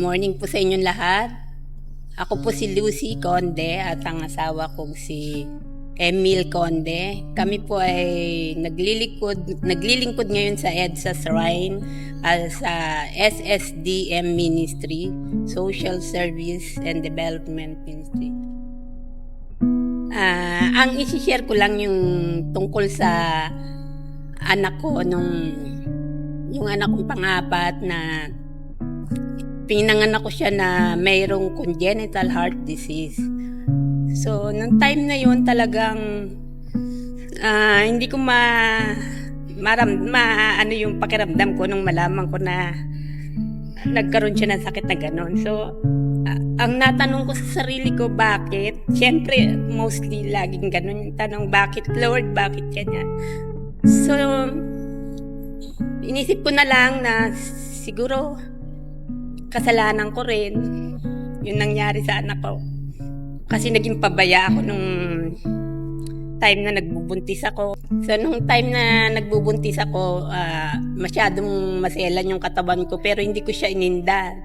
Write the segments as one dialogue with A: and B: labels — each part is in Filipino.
A: morning po sa inyong lahat. Ako po si Lucy Conde at ang asawa kong si Emil Conde. Kami po ay naglilingkod ngayon sa EDSA Shrine sa SSDM Ministry, Social Service and Development Ministry. Ang isi-share ko lang yung tungkol sa anak ko yung anak kong pang-apat na pinanganak ko siya na mayroong congenital heart disease. So, nung time na yun talagang hindi ko ano yung pakiramdam ko nung malaman ko na nagkaroon siya ng sakit na gano'n. So, ang natanong ko sa sarili ko, bakit? Siyempre, mostly laging gano'n yung tanong, bakit Lord? Bakit ganyan? So, inisip ko na lang na siguro kasalanan ko rin yung nangyari sa anak ko. Kasi naging pabaya ako nung time na nagbubuntis ako. So, nung time na nagbubuntis ako, masyadong maselan yung katawan ko pero hindi ko siya ininda.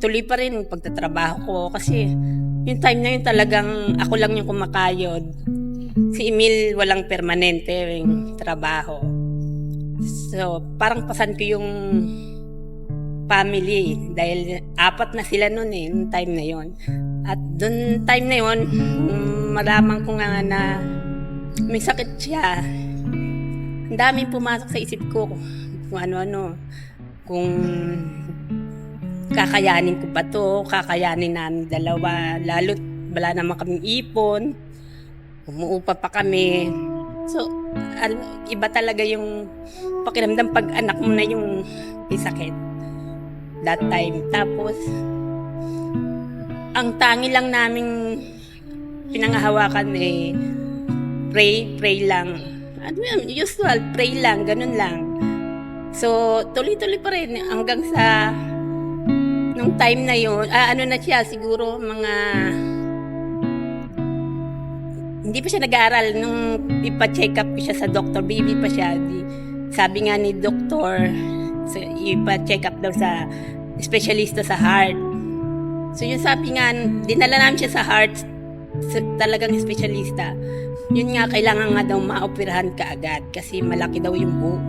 A: Tuloy pa rin yung pagtatrabaho ko kasi yung time na yun talagang ako lang yung kumakayod. Si Emil walang permanente yung trabaho. So, parang pasan ko yung family dahil 4 na sila noon yung time na yon. At doon time na yon, malaman ko nga na may sakit siya. Ang daming pumasok sa isip ko kung ano-ano, kung kakayanin ko pa to, kakayanin namin dalawa, lalo't wala naman kaming ipon, umuupa pa kami. So, iba talaga yung pakiramdam pag anak mo na yung sakit that time. Tapos, ang tangi lang naming pinangahawakan pray lang. Ano yan, usual, pray lang, ganun lang. So, tuloy-tuloy pa rin hanggang sa nung time na yun, ano na siya, siguro mga hindi pa siya nag-aaral nung ipa-check up ko siya sa doctor, baby pa siya. Sabi nga ni doktor, so, ipa-check up daw sa espesyalista sa heart. So yung sabi nga, dinala namin siya sa heart, talagang espesyalista. Yun nga, kailangan nga daw maoperahan kaagad kasi malaki daw yung buo.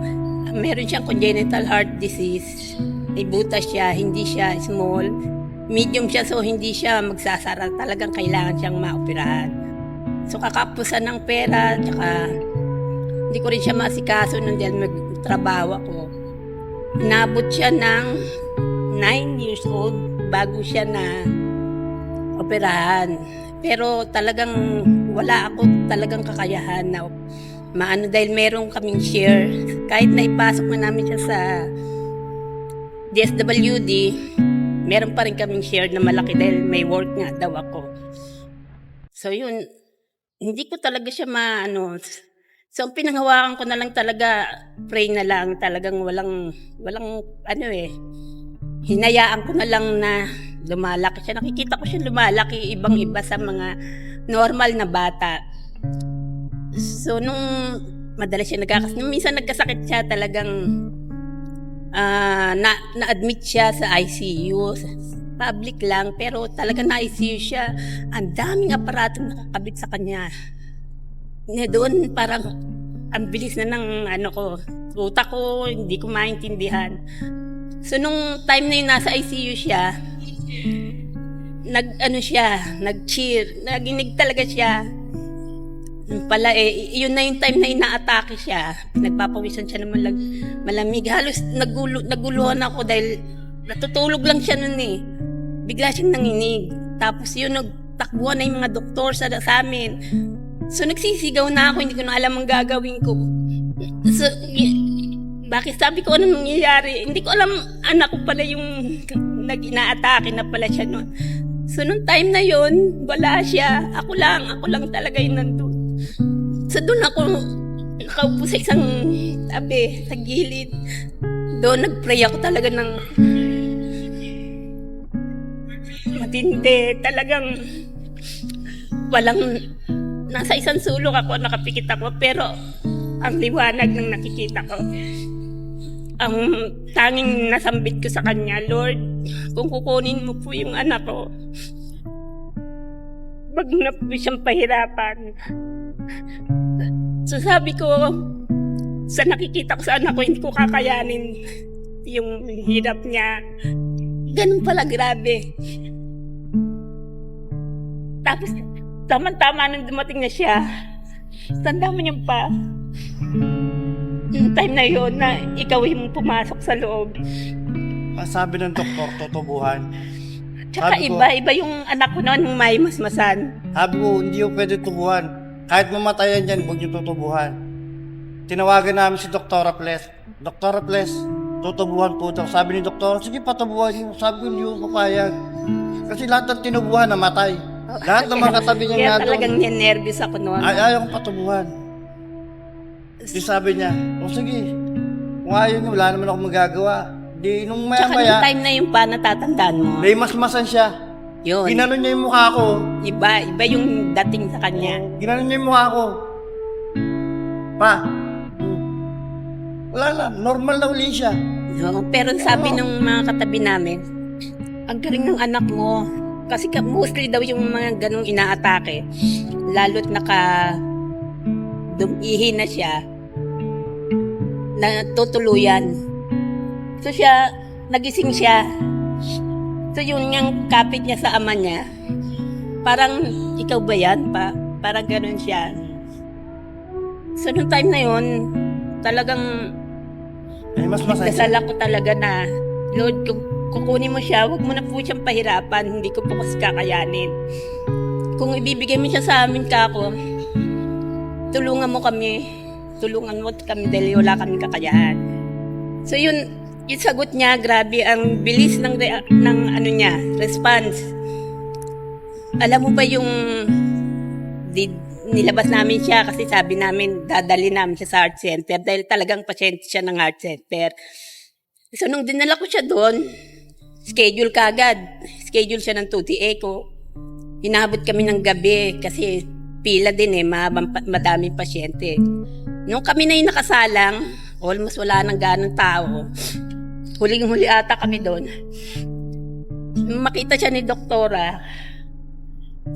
A: Meron siyang congenital heart disease. May butas siya, hindi siya small. Medium siya, so hindi siya magsasara. Talagang kailangan siyang maoperahan. So kakapusan ng pera, tsaka hindi ko rin siya masikaso nung dahil magtrabaho ako. Inabot siya ng 9 years old bago siya na operahan. Pero talagang wala ako talagang kakayahan na maano dahil meron kaming share. Kahit na ipasok na namin siya sa DSWD, meron pa rin kaming share na malaki dahil may work nga daw ako. So yun, hindi ko talaga siya maano. So ang pinanghawakan ko na lang talaga, pray na lang, talagang walang hinayaan ko na lang na lumalaki siya. Nakikita ko siya lumalaki, ibang-iba sa mga normal na bata. So, nung madalas siya minsan nagkasakit siya, talagang na-admit siya sa ICU. Public lang, pero talagang na-ICU siya. Ang daming aparatong nakakabit sa kanya. Doon parang ang bilis na ng utak ko, hindi ko maintindihan. So, nung time na yun, nasa ICU siya, nag-cheer, naginig talaga siya. Pala yun na yung time na inaatake siya. Nagpapawisan siya ng malamig. Halos naguluhan ako dahil natutulog lang siya nun Bigla siyang nanginig. Tapos yun, nagtakbuhan na yung mga doktor sa amin. So, nagsisigaw na ako, hindi ko na alam ang gagawin ko. So, bakit sabi ko anong nangyayari? Hindi ko alam, anak ko pala yung nag-inaatake na pala siya noon. So, nung time na yun, wala siya. Ako lang talaga yung nandun. So, doon ako nakaupo sa isang tabi, sa gilid. Doon nag-pray ako talaga ng matindi. Talagang nasa isang sulok ako, nakapikit ako, pero ang liwanag ng nakikita ko. Ang tanging nasambit ko sa kanya, Lord, kung kukunin mo po yung anak ko, wag na po siyang pahirapan. So sabi ko, sa nakikita ko sa anak ko, hindi ko kakayanin yung hirap niya. Ganun pala, grabe. Tapos, tama-tama nung dumating na siya, tanda mo yung pa, yung time na yun na ikaw yung pumasok sa loob.
B: Sabi ng doktor, tutubuhan.
A: Tsaka
B: Sabi ko,
A: iba yung anak ko noon, yung may masmasan.
B: sabi ko, hindi yung pwede tubuhan. Kahit mamatayan dyan, huwag niyo tutubuhan. Tinawagan namin si Dr. Raples. Dr. Raples, tutubuhan po daw. Sabi ni Doktor, sige patubuhan niyo. Sabi ko, hindi yung papayag. Kasi lahat ng tinubuhan, namatay. Lahat ng mga katabi niya
A: Kaya
B: nga doon.
A: talagang nervous ako noon.
B: Ayaw kong patubuhan. Di sabi niya, o sige, kung ayaw niyo, wala naman ako magagawa. Di nung
A: Tsaka
B: maya-maya,
A: nung time na yung pa, natatandaan mo.
B: may masmasan siya.
A: Yun.
B: Ginanon niya yung mukha ko.
A: Iba yung dating sa kanya.
B: Ginanon niya yung mukha ko. Pa, wala na, normal na uli siya.
A: No, pero sabi ng mga katabi namin, ang galing ng anak mo. Kasi mostly daw yung mga ganong inaatake. Lalo't dumihi na siya, na tutuluyan. So siya, nagising siya. So yun yung kapit niya sa ama niya. Parang, ikaw ba yan pa? Parang ganon siya. So nung time na yun, talagang
B: May masmasan siya.
A: dasal ako talaga na, Lord, kung kukunin mo siya, huwag mo na po siyang pahirapan, hindi ko po kasi kakayanin. Kung ibibigay mo siya sa amin, kako, tulungan mo kami dahil wala kaming kakayahan. So yun, yung sagot niya, grabe, ang bilis ng response. Alam mo ba yung nilabas namin siya kasi sabi namin, dadali namin siya sa heart center dahil talagang pasyente siya ng heart center. So nung dinala ko siya doon, schedule siya ng 2T echo. Hinabot kami ng gabi kasi pila din madaming pasyente. Nung kami na yung nakasalang, almost wala nang ganong tao. Huling-huli ata kami doon. Makita siya ni doktora.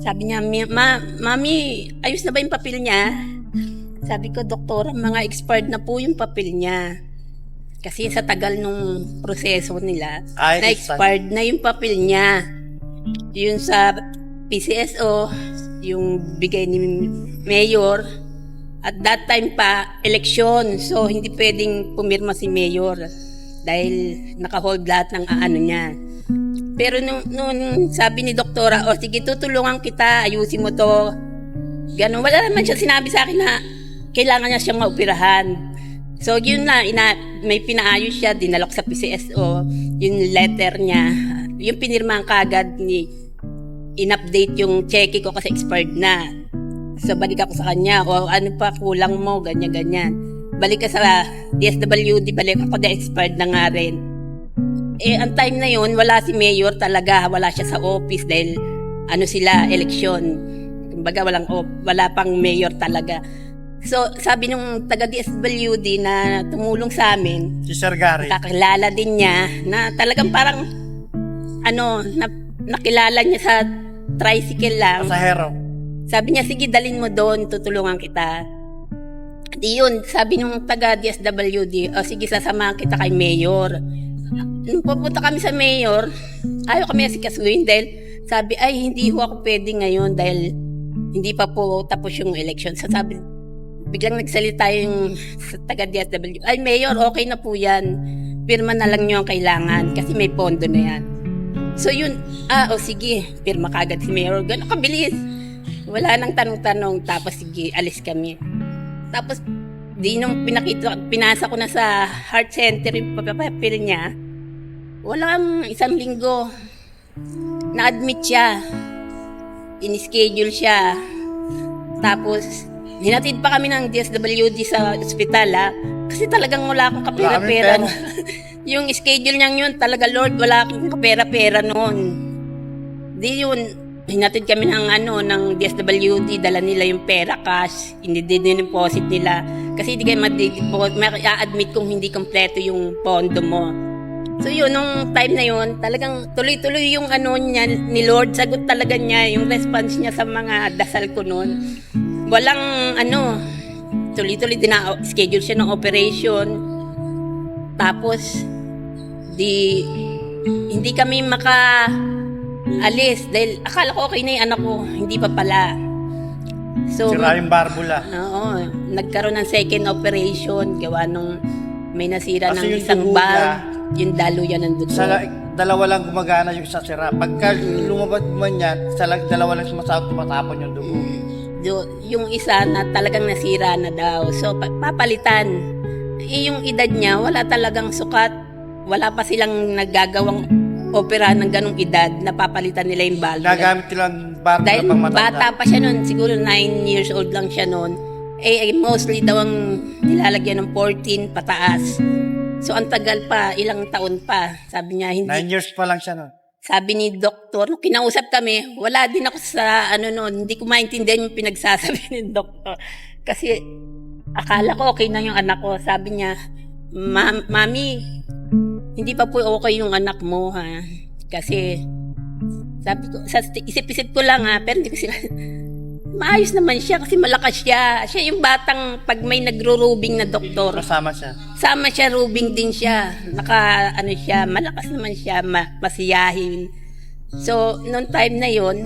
A: Sabi niya, Mami, ayos na ba yung papel niya? Sabi ko, Doktora, mga expired na po yung papel niya. Kasi sa tagal nung proseso nila, na-expired na yung papel niya. Yun sa PCSO, yung bigay ni Mayor. At that time pa, eleksyon. So, hindi pwedeng pumirma si Mayor dahil naka-hold lahat ng niya. Pero nung sabi ni Doktora, sige, tutulungan kita, ayusin mo to. Ganun. Wala naman siya sinabi sa akin na kailangan niya siyang maoperahan. So, yun na, may pinaayos siya, dinalok sa PCSO, yung letter niya, yung pinirmahan kagad in-update yung cheque ko kasi expired na. So, balik ako sa kanya, ano pa, kulang mo, ganyan-ganyan. Balik ka sa DSWD, balik ako na expired na nga rin. Ang time na yun, wala si Mayor talaga, wala siya sa office dahil eleksyon. Kumbaga, wala pang Mayor talaga. So, sabi nung taga-DSWD na tumulong sa amin,
B: Si Sir Gary.
A: kakilala din niya na talagang parang nakilala niya sa tricycle lang.
B: Pasahero.
A: Sabi niya, sige, dalin mo doon, tutulungan kita. Di yun, sabi nung taga-DSWD, sige, sasamahan kita kay Mayor. Nung pupunta kami sa Mayor, ayaw kami asikasuhin dahil sabi, hindi ho ako pwede ngayon dahil hindi pa po tapos yung election. So sabi, biglang nagsalita yung taga-DSWD, Mayor, okay na po yan. Pirma na lang nyo ang kailangan kasi may pondo na yan. So yun, sige, pirma kagad si Mayor. Gano'n kabilis. Wala nang tanong-tanong, tapos sige, alis kami. Tapos, nung pinasa ko na sa heart center yung papapil niya, walang 1 linggo, na-admit siya, in-schedule siya, tapos, hinatid pa kami ng DSWD sa ospital, kasi talagang wala akong kapera-pera. Yung schedule niyang yun, talaga, Lord, wala akong kapera-pera noon. Di yun, hinatid kami ng DSWD, dala nila yung pera cash, hindi din-deposit nila. Kasi hindi kayo ma-admit kung hindi kompleto yung pondo mo. So yun, nung time na yun, talagang tuloy-tuloy yung ano niya, ni Lord, sagot talaga niya, yung response niya sa mga dasal ko noon. Walang ano, tuloy-tuloy din na schedule siya ng operation. Tapos, hindi kami alis dahil akala ko okay na yung anak ko, hindi pa pala. So,
B: Sira yung barbula.
A: oo, nagkaroon ng second operation, gawa nung may nasira
B: Kasi
A: ng
B: yung
A: isang
B: dugo
A: valve, yung daluyan ng dugo.
B: Dalawa lang gumagana yung isa sira. Pagka lumabas man yan, dalawa lang sumasahod, tumatapon yung dugo.
A: Yung isa na talagang nasira na daw. So, papalitan. Yung edad niya, wala talagang sukat. Wala pa silang nagagawang opera ng ganong edad na papalitan nila yung valve.
B: Nagamit nilang barbula
A: Dahil
B: pang matanda.
A: bata pa siya noon, siguro 9 years old lang siya noon. Mostly daw ang nilalagyan ng 14 pataas. So, ang tagal pa, ilang taon pa. Sabi niya,
B: 9 years pa lang siya nun.
A: sabi ni doktor, nung kinausap kami, wala din ako sa hindi ko maintindihan yung pinagsasabi ni doktor. Kasi akala ko okay na yung anak ko. Sabi niya, Mami, hindi pa po okay yung anak mo, ha? Kasi, sabi ko, isip-isip ko lang, ha, pero hindi ko sila, maayos naman siya kasi malakas siya. Siya yung batang pag may nagro-rubing na doktor.
B: Kasama siya.
A: Sama siya, rubing din siya. Siya, malakas naman siya, masiyahin. So, noong time na yon,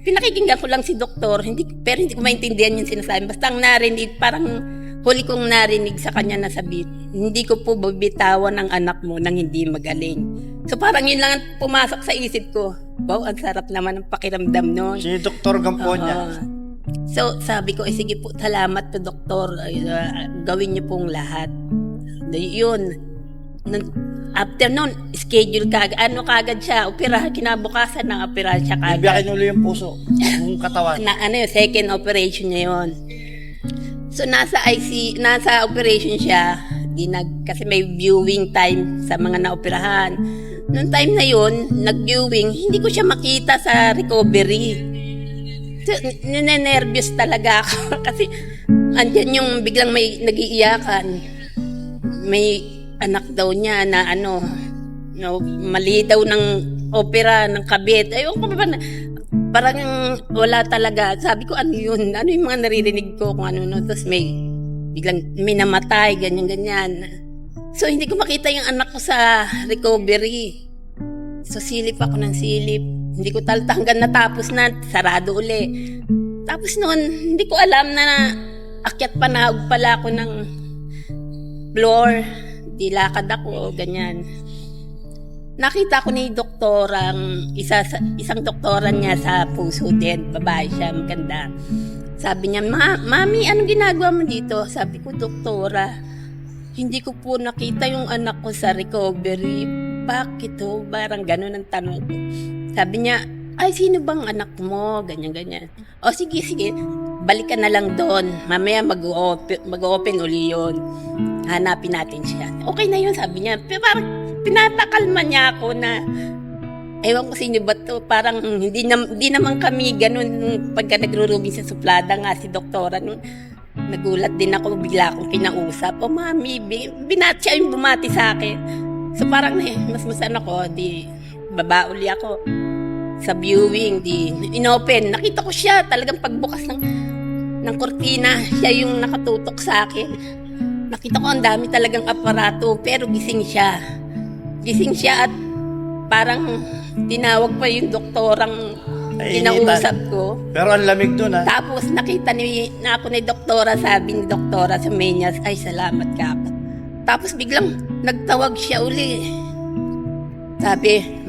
A: pinakikinggan ko lang si doktor, pero hindi ko maintindihan yung sinasabi. Basta ang narinig, parang huli kong narinig sa kanya na sabi, hindi ko po bibitawan ang anak mo nang hindi magaling. So, parang yun lang ang pumasok sa isip ko. Wow, ang sarap naman ng pakiramdam noon.
B: Si Dr. Gamponya.
A: So, sabi ko, sige po, salamat po, doktor. Gawin niyo pong lahat. Yun. After nun, schedule kagad. Kagad siya? Opera, kinabukasan ng opera siya kagad.
B: Ibiyakin ulit yung puso, yung katawan.
A: Second operation niya yun. So, nasa operation siya. Kasi may viewing time sa mga naoperahan. Noong time na yun, nag-viewing, hindi ko siya makita sa recovery. So, ninenervyos talaga ako kasi andyan yung biglang may nag-iiyakan. May anak daw niya na mali daw ng opera, ng kabit. Ayun ko ba parang wala talaga. Sabi ko, ano yun? Ano yung mga naririnig ko kung ano. Tapos biglang may namatay, ganyan-ganyan. So, hindi ko makita yung anak ko sa recovery. So, silip ako ng silip. Hindi ko hanggang natapos na, sarado uli. Tapos noon, hindi ko alam na akyat panahog pala ako ng floor. Dilakad ako, ganyan. Nakita ko ni doktorang, isang doktoran niya sa puso din. Babae siya, maganda. Sabi niya, Mami, anong ginagawa mo dito? Sabi ko, doktora, hindi ko po nakita yung anak ko sa recovery. Bakit ho? Parang ganun ang tanong ko. Sabi niya, ay, sino bang anak mo? Ganyan-ganyan. O, sige. Balik ka na lang doon. Mamaya mag-open uli yun. Hanapin natin siya. Okay na yun, sabi niya. Pero parang pinapakalma niya ako na, ewan ko sino ba to, parang hindi naman kami ganun pagka nagro-rubing sa suplada nga si doktora. Nagulat din ako, bigla akong kinausap. O mami, siya yung bumati sa akin. So parang mas ako, baba uli ako sa viewing, inopen. Nakita ko siya, talagang pagbukas ng kortina, siya yung nakatutok sa akin. Nakita ko ang dami talagang aparato, pero gising siya. Gising siya at parang tinawag pa yung doktorang kinausap ko.
B: Pero ang lamig dun, ha?
A: Tapos nakita na ako ni doktora, sabi ni doktora sa Menyas, ay salamat ka. Tapos biglang nagtawag siya uli. Sabi,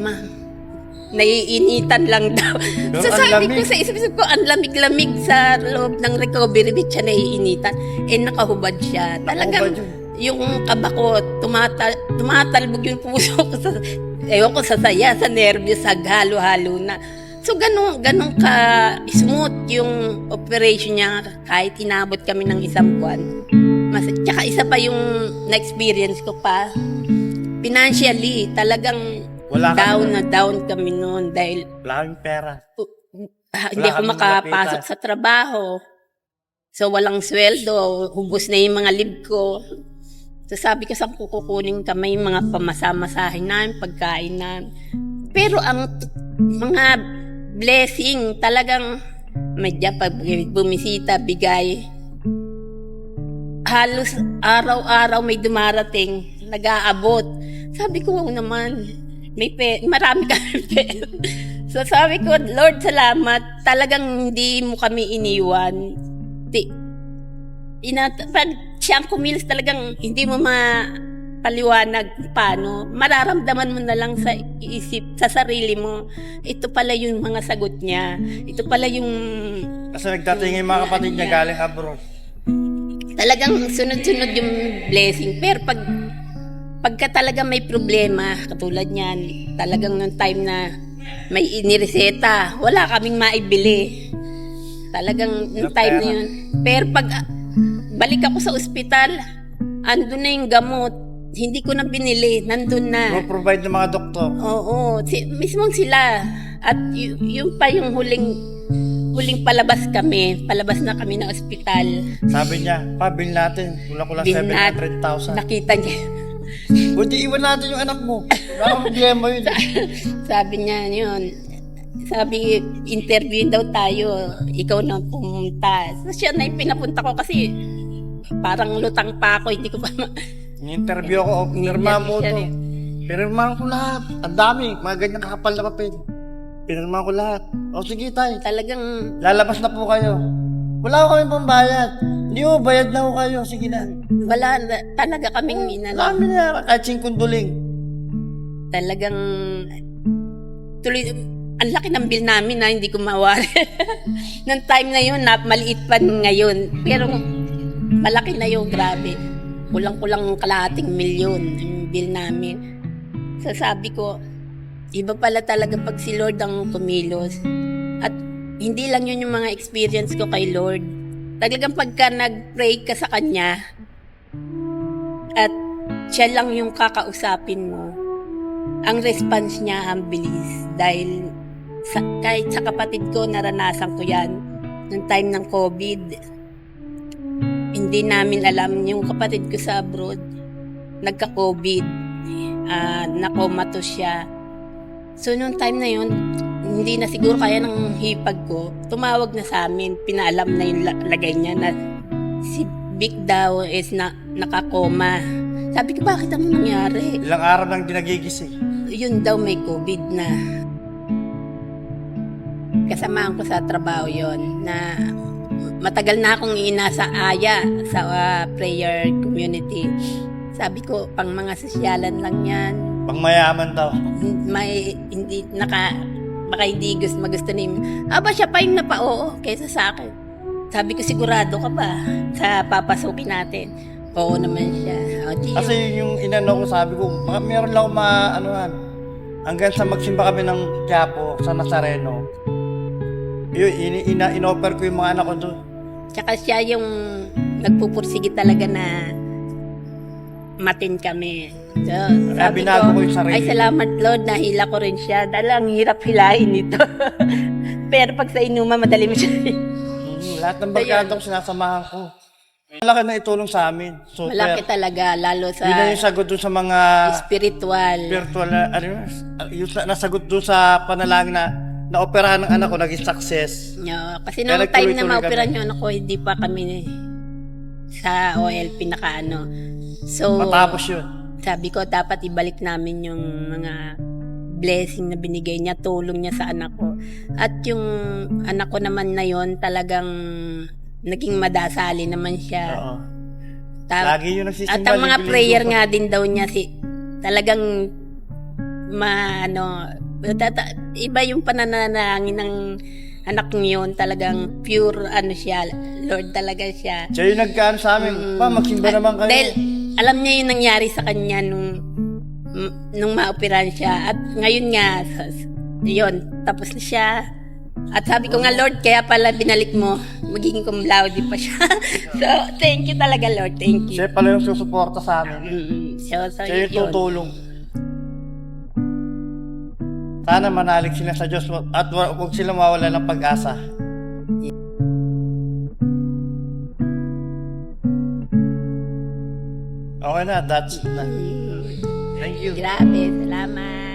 A: naiinitan lang daw.
B: Pero
A: So
B: ang
A: sabi
B: lamig.
A: ko sa isip ko, ang lamig-lamig sa loob ng recovery bed siya naiinitan. Nakahubad siya. Talagang yung kaba ko, tumatalbog yung puso ko ewan ko sa saya, sa nervyos, sa halo-halo na. So, ganun ka-smooth yung operation niya kahit inabot kami ng isang buwan. Tsaka isa pa yung na-experience ko pa, financially, talagang down kami noon dahil
B: wala kaming pera.
A: hindi ako makapasok sa trabaho. So, walang sweldo, hubos na yung mga leave ko. So sabi ko, saan ko kukunin kami yung mga pamasamasahin namin, pagkain namin. Pero ang mga blessing, talagang medya pag bumisita, bigay. Halos araw-araw may dumarating, nag-aabot. Sabi ko, wow naman, marami kami pera. So sabi ko, Lord, salamat. Talagang hindi mo kami iniwan. Pag siyang kumilos, talagang hindi mo mapaliwanag paano. Mararamdaman mo na lang sa isip, sa sarili mo. Ito pala yung mga sagot niya. Ito pala yung...
B: Kasi nagdating yung mga kapatid niya galing abroad.
A: Talagang sunod-sunod yung blessing. Pero pagka talaga may problema, katulad niyan, talagang nung time na may inireseta, wala kaming maibili. Talagang nung time na yun. Pero pag balik ako sa ospital, andun na yung gamot. Hindi ko na binili, nandun na.
B: Pro-provide ng mga doktor.
A: Oo, mismong sila. At yung pa yung huling palabas na kami ng ospital.
B: Sabi niya, bill natin. Kulang-kulang 700,000.
A: Nakita niya.
B: Buti iwan natin yung anak mo. Wala problema yun.
A: Sabi niya yun. Sabi, interview daw tayo. Ikaw na pumunta. So siya na yung pinapunta ko kasi parang lutang pa ako. Hindi ko pa
B: Interview ako. Pinirma mo to. Pinirma ko lahat. Ang dami. Mga ganyang kakapal na papel. Pinirma ko lahat. O sige tayo.
A: Talagang
B: Lalabas na po kayo. Wala ko kami pambayad. Hindi mo, bayad na ko kayo. Sige na.
A: wala na, talaga kaming
B: Dami na. Kahit 5 duling.
A: Talagang tuloy, ang laki ng bill namin na hindi ko mawari. Nung time na yun, maliit pa ngayon. Pero malaki na yun, grabe. Kulang-kulang kalahating milyon yung bill namin. So sabi ko, iba pala talaga pag si Lord ang kumilos. At hindi lang yun yung mga experience ko kay Lord. Talagang pagka nag-pray ka sa Kanya, at siya lang yung kakausapin mo, ang response niya ang bilis. Dahil kahit sa kapatid ko, naranasan ko yan. Noong time ng COVID, hindi namin alam, yung kapatid ko sa abroad, nagka-COVID, nakomatos siya. So, noong time na yun, hindi na siguro kaya ng hipag ko, tumawag na sa amin, pinaalam na yung lagay niya na si Vic daw is nakakoma. Sabi ko, bakit ano nangyari?
B: Ilang araw nang dinagigising.
A: Yun daw may COVID na. Kasamaan ko sa trabaho yon na matagal na akong inasa aya sa prayer community. Sabi ko, pang mga sosyalan lang yan.
B: Pang mayaman daw.
A: May hindi baka hindi magusto ni siya pa yung napao kaysa sa akin. Sabi ko, sigurado ka ba sa papasukin natin? Oo naman siya.
B: Kasi yung inano ko, sabi ko, meron lang maanuhan. Hanggang sa magsimba kami ng Quiapo sa Nazareno. Yun, in-offer ko yung mga anak ko doon.
A: Tsaka siya yung nagpupursige talaga na matin kami. So, sabi
B: binago ko yung sarili.
A: Ay, salamat Lord, nahila ko rin siya. Dahil ang hirap hilahin ito. Pero pag sa inuma, madali mo siya.
B: Lahat ng barkada ko sinasamahan ko. Malaki na itulong sa amin. Super.
A: Malaki talaga, lalo sa
B: Yun na yung sagot doon sa mga
A: spiritual.
B: Yung nasagot doon sa panalangin na naoperahan ng anak ko, naging success.
A: Kasi noong time na maoperahan yung anak ko, hindi pa kami sa OLP nakaano. So,
B: matapos yun.
A: Sabi ko, dapat ibalik namin yung mga blessing na binigay niya, tulong niya sa anak ko. At yung anak ko naman na yon talagang naging madasali naman siya.
B: Oo. Lagi yun nagsisimba.
A: At ang mga prayer nga din daw niya, talagang iba yung pananalangin ng anak niyo, talagang pure siya, Lord talaga siya.
B: Siya yung nagkaan sa amin, magsimba naman kayo.
A: Dahil alam niya yung nangyari sa kanya nung maoperahan siya. At ngayon nga, yun, tapos na siya. At sabi ko nga, Lord, kaya pala binalik mo, magiging cum laude pa siya. So, thank you talaga, Lord. Thank you.
B: Siya pala yung susuporta sa amin.
A: So,
B: siya yung tutulong. Sana manalig sila sa Diyos at huwag sila mawala ng pag-asa. Okay okay na. That's na. Thank you.
A: Grabe, salamat.